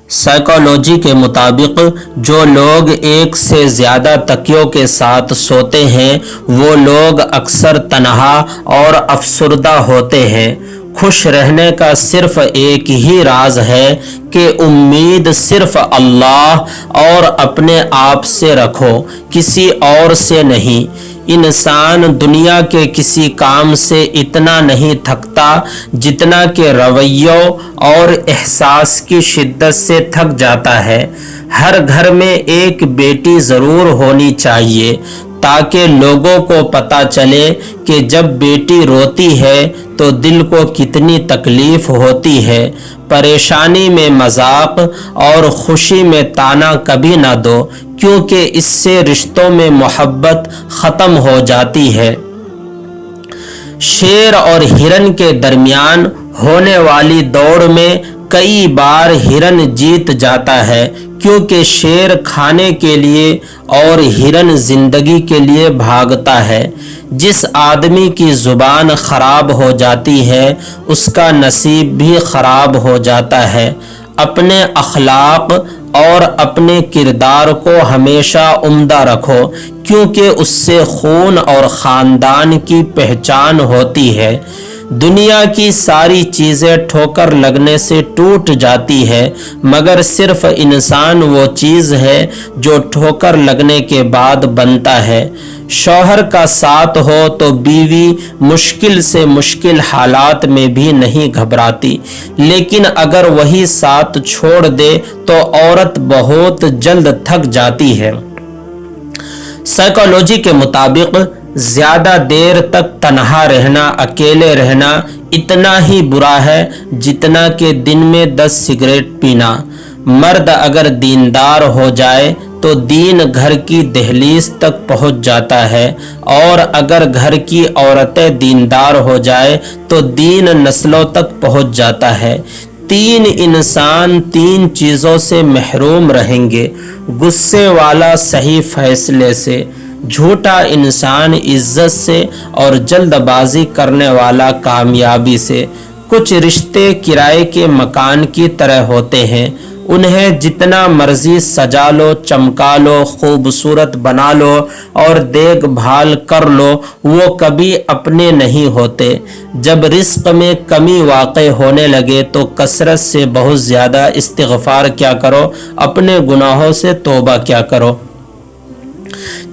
Psychology کے مطابق جو لوگ ایک سے زیادہ تکیوں کے ساتھ سوتے ہیں وہ لوگ اکثر تنہا اور افسردہ ہوتے ہیں۔ خوش رہنے کا صرف ایک ہی راز ہے کہ امید صرف اللہ اور اپنے آپ سے رکھو، کسی اور سے نہیں۔ انسان دنیا کے کسی کام سے اتنا نہیں تھکتا جتنا کہ رویوں اور احساس کی شدت سے تھک جاتا ہے۔ ہر گھر میں ایک بیٹی ضرور ہونی چاہیے تاکہ لوگوں کو پتہ چلے کہ جب بیٹی روتی ہے تو دل کو کتنی تکلیف ہوتی ہے۔ پریشانی میں مذاق اور خوشی میں طعنہ کبھی نہ دو، کیونکہ اس سے رشتوں میں محبت ختم ہو جاتی ہے۔ شیر اور ہرن کے درمیان ہونے والی دوڑ میں کئی بار ہرن جیت جاتا ہے، کیونکہ شیر کھانے کے لیے اور ہرن زندگی کے لیے بھاگتا ہے۔ جس آدمی کی زبان خراب ہو جاتی ہے اس کا نصیب بھی خراب ہو جاتا ہے۔ اپنے اخلاق اور اپنے کردار کو ہمیشہ عمدہ رکھو، کیونکہ اس سے خون اور خاندان کی پہچان ہوتی ہے۔ دنیا کی ساری چیزیں ٹھوکر لگنے سے ٹوٹ جاتی ہے، مگر صرف انسان وہ چیز ہے جو ٹھوکر لگنے کے بعد بنتا ہے۔ شوہر کا ساتھ ہو تو بیوی مشکل سے مشکل حالات میں بھی نہیں گھبراتی، لیکن اگر وہی ساتھ چھوڑ دے تو عورت بہت جلد تھک جاتی ہے۔ سائیکالوجی کے مطابق زیادہ دیر تک تنہا رہنا، اکیلے رہنا اتنا ہی برا ہے جتنا کہ دن میں 10 سگریٹ پینا۔ مرد اگر دیندار ہو جائے تو دین گھر کی دہلیز تک پہنچ جاتا ہے، اور اگر گھر کی عورتیں دیندار ہو جائے تو دین نسلوں تک پہنچ جاتا ہے۔ 3 انسان 3 چیزوں سے محروم رہیں گے: غصے والا صحیح فیصلے سے، جھوٹا انسان عزت سے، اور جلد بازی کرنے والا کامیابی سے۔ کچھ رشتے کرائے کے مکان کی طرح ہوتے ہیں، انہیں جتنا مرضی سجا لو، چمکا لو، خوبصورت بنا لو اور دیکھ بھال کر لو، وہ کبھی اپنے نہیں ہوتے۔ جب رزق میں کمی واقع ہونے لگے تو کثرت سے بہت زیادہ استغفار کیا کرو، اپنے گناہوں سے توبہ کیا کرو۔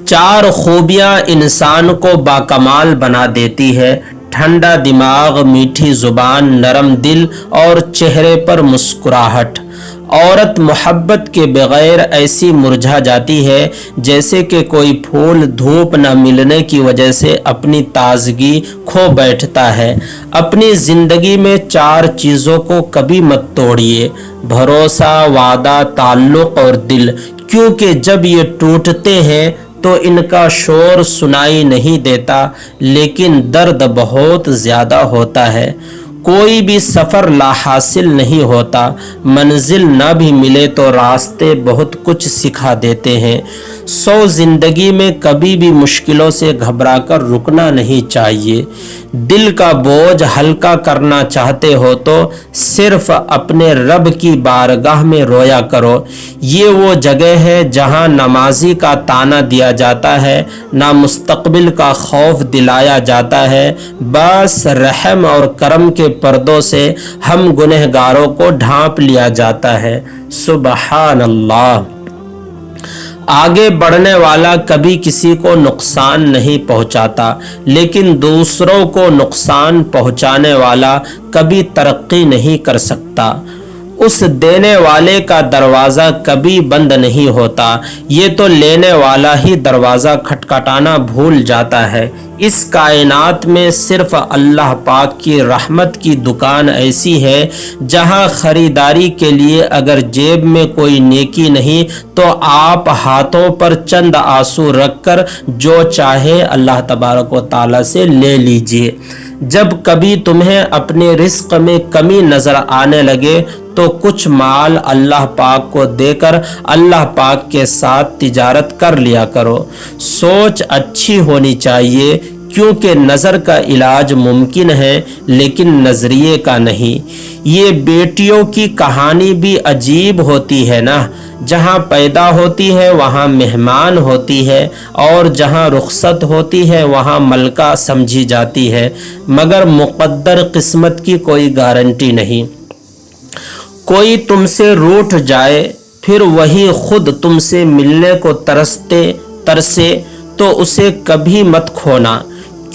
4 خوبیاں انسان کو باکمال بنا دیتی ہے: ٹھنڈا دماغ، میٹھی زبان، نرم دل اور چہرے پر مسکراہٹ۔ عورت محبت کے بغیر ایسی مرجھا جاتی ہے جیسے کہ کوئی پھول دھوپ نہ ملنے کی وجہ سے اپنی تازگی کھو بیٹھتا ہے۔ اپنی زندگی میں 4 چیزوں کو کبھی مت توڑیے: بھروسہ، وعدہ، تعلق اور دل، کیونکہ جب یہ ٹوٹتے ہیں تو ان کا شور سنائی نہیں دیتا، لیکن درد بہت زیادہ ہوتا ہے۔ کوئی بھی سفر لا حاصل نہیں ہوتا، منزل نہ بھی ملے تو راستے بہت کچھ سکھا دیتے ہیں۔ زندگی میں کبھی بھی مشکلوں سے گھبرا کر رکنا نہیں چاہیے۔ دل کا بوجھ ہلکا کرنا چاہتے ہو تو صرف اپنے رب کی بارگاہ میں رویا کرو۔ یہ وہ جگہ ہے جہاں نمازی کا طعنہ دیا جاتا ہے، نہ مستقبل کا خوف دلایا جاتا ہے، بس رحم اور کرم کے پردوں سے ہم گنہگاروں کو ڈھانپ لیا جاتا ہے۔ سبحان اللہ۔ آگے بڑھنے والا کبھی کسی کو نقصان نہیں پہنچاتا، لیکن دوسروں کو نقصان پہنچانے والا کبھی ترقی نہیں کر سکتا۔ اس دینے والے کا دروازہ کبھی بند نہیں ہوتا، یہ تو لینے والا ہی دروازہ کھٹکھٹانا بھول جاتا ہے۔ اس کائنات میں صرف اللہ پاک کی رحمت کی دکان ایسی ہے جہاں خریداری کے لیے اگر جیب میں کوئی نیکی نہیں تو آپ ہاتھوں پر چند آنسو رکھ کر جو چاہے اللہ تبارک و تعالی سے لے لیجئے۔ جب کبھی تمہیں اپنے رزق میں کمی نظر آنے لگے تو کچھ مال اللہ پاک کو دے کر اللہ پاک کے ساتھ تجارت کر لیا کرو۔ سوچ اچھی ہونی چاہیے، کیونکہ نظر کا علاج ممکن ہے لیکن نظریے کا نہیں۔ یہ بیٹیوں کی کہانی بھی عجیب ہوتی ہے نا، جہاں پیدا ہوتی ہے وہاں مہمان ہوتی ہے، اور جہاں رخصت ہوتی ہے وہاں ملکہ سمجھی جاتی ہے، مگر مقدر قسمت کی کوئی گارنٹی نہیں۔ کوئی تم سے روٹھ جائے پھر وہی خود تم سے ملنے کو ترسے تو اسے کبھی مت کھونا،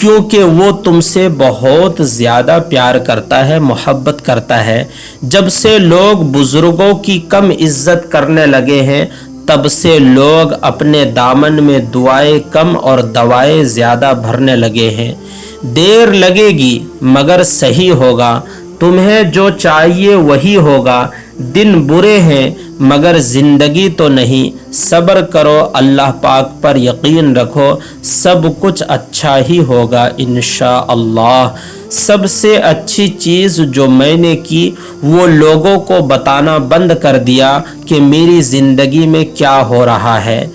کیونکہ وہ تم سے بہت زیادہ پیار کرتا ہے، محبت کرتا ہے۔ جب سے لوگ بزرگوں کی کم عزت کرنے لگے ہیں تب سے لوگ اپنے دامن میں دعائیں کم اور دوائیں زیادہ بھرنے لگے ہیں۔ دیر لگے گی مگر صحیح ہوگا، تمہیں جو چاہیے وہی ہوگا۔ دن برے ہیں مگر زندگی تو نہیں، صبر کرو، اللہ پاک پر یقین رکھو، سب کچھ اچھا ہی ہوگا انشاءاللہ۔ سب سے اچھی چیز جو میں نے کی وہ لوگوں کو بتانا بند کر دیا کہ میری زندگی میں کیا ہو رہا ہے۔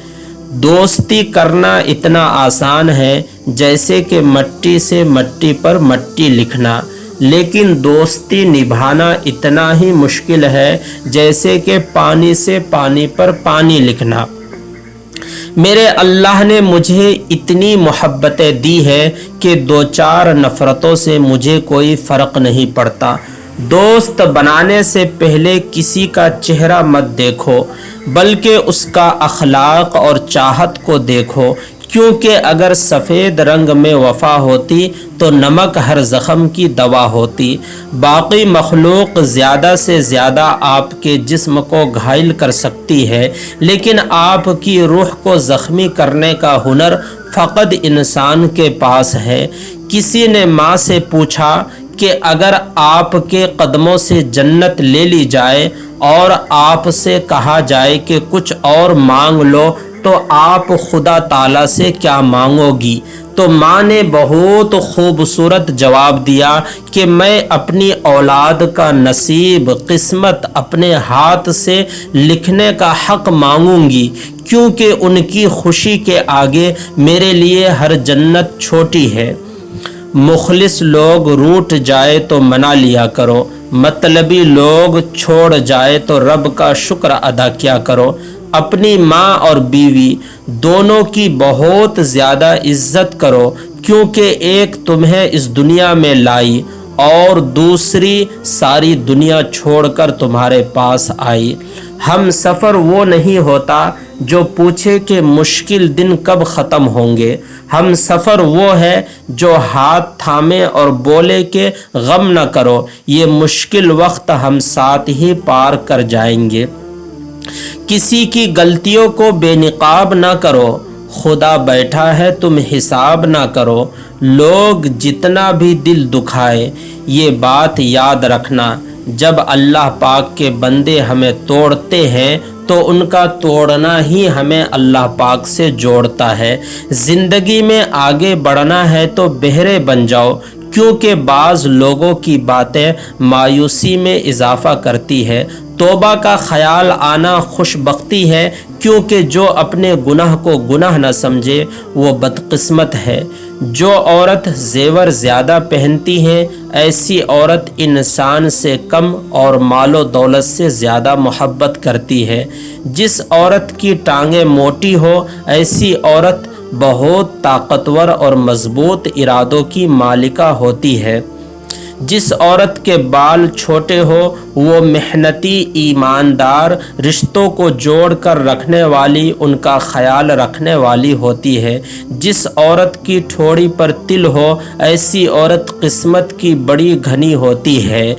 دوستی کرنا اتنا آسان ہے جیسے کہ مٹی سے مٹی پر مٹی لکھنا، لیکن دوستی نبھانا اتنا ہی مشکل ہے جیسے کہ پانی سے پانی پر پانی لکھنا۔ میرے اللہ نے مجھے اتنی محبتیں دی ہے کہ دو چار نفرتوں سے مجھے کوئی فرق نہیں پڑتا۔ دوست بنانے سے پہلے کسی کا چہرہ مت دیکھو بلکہ اس کا اخلاق اور چاہت کو دیکھو، کیونکہ اگر سفید رنگ میں وفا ہوتی تو نمک ہر زخم کی دوا ہوتی۔ باقی مخلوق زیادہ سے زیادہ آپ کے جسم کو گھائل کر سکتی ہے، لیکن آپ کی روح کو زخمی کرنے کا ہنر فقط انسان کے پاس ہے۔ کسی نے ماں سے پوچھا کہ اگر آپ کے قدموں سے جنت لے لی جائے اور آپ سے کہا جائے کہ کچھ اور مانگ لو تو آپ خدا تعالیٰ سے کیا مانگو گی؟ تو ماں نے بہت خوبصورت جواب دیا کہ میں اپنی اولاد کا نصیب، قسمت اپنے ہاتھ سے لکھنے کا حق مانگوں گی، کیونکہ ان کی خوشی کے آگے میرے لیے ہر جنت چھوٹی ہے۔ مخلص لوگ روٹھ جائے تو منا لیا کرو، مطلبی لوگ چھوڑ جائے تو رب کا شکر ادا کیا کرو۔ اپنی ماں اور بیوی دونوں کی بہت زیادہ عزت کرو، کیونکہ ایک تمہیں اس دنیا میں لائی اور دوسری ساری دنیا چھوڑ کر تمہارے پاس آئی۔ ہم سفر وہ نہیں ہوتا جو پوچھے کہ مشکل دن کب ختم ہوں گے۔ ہم سفر وہ ہے جو ہاتھ تھامے اور بولے کہ غم نہ کرو، یہ مشکل وقت ہم ساتھ ہی پار کر جائیں گے۔ کسی کی غلطیوں کو بے نقاب نہ کرو، خدا بیٹھا ہے تم حساب نہ کرو۔ لوگ جتنا بھی دل دکھائے یہ بات یاد رکھنا، جب اللہ پاک کے بندے ہمیں توڑتے ہیں تو ان کا توڑنا ہی ہمیں اللہ پاک سے جوڑتا ہے۔ زندگی میں آگے بڑھنا ہے تو بہرے بن جاؤ، کیونکہ بعض لوگوں کی باتیں مایوسی میں اضافہ کرتی ہے۔ توبہ کا خیال آنا خوش بختی ہے، کیونکہ جو اپنے گناہ کو گناہ نہ سمجھے وہ بدقسمت ہے۔ جو عورت زیور زیادہ پہنتی ہے ایسی عورت انسان سے کم اور مال و دولت سے زیادہ محبت کرتی ہے۔ جس عورت کی ٹانگیں موٹی ہو ایسی عورت بہت طاقتور اور مضبوط ارادوں کی مالکہ ہوتی ہے۔ جس عورت کے بال چھوٹے ہو وہ محنتی، ایماندار، رشتوں کو جوڑ کر رکھنے والی، ان کا خیال رکھنے والی ہوتی ہے۔ جس عورت کی ٹھوڑی پر تل ہو ایسی عورت قسمت کی بڑی گھنی ہوتی ہے۔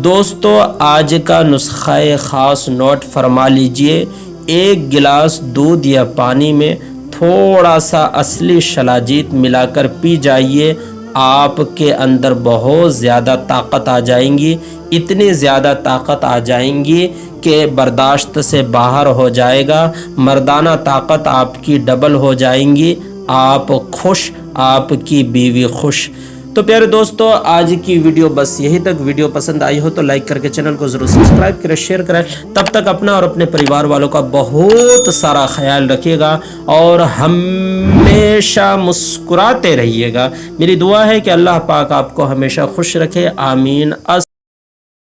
دوستو، آج کا نسخہ خاص نوٹ فرما لیجئے۔ ایک گلاس دودھ یا پانی میں تھوڑا سا اصلی شلاجیت ملا کر پی جائیے، آپ کے اندر بہت زیادہ طاقت آ جائیں گی، اتنی زیادہ طاقت آ جائیں گی کہ برداشت سے باہر ہو جائے گا۔ مردانہ طاقت آپ کی ڈبل ہو جائیں گی، آپ خوش، آپ کی بیوی خوش۔ تو پیارے دوستو آج کی ویڈیو بس یہی تک. ویڈیو پسند آئی ہو تو لائک کر کے چینل کو ضرور سبسکرائب کریں, شیئر کریں. تب تک اپنا اور اپنے پریوار والوں کا بہت سارا خیال رکھیے گا اور ہمیشہ مسکراتے رہیے گا. میری دعا ہے کہ اللہ پاک آپ کو ہمیشہ خوش رکھے. آمین.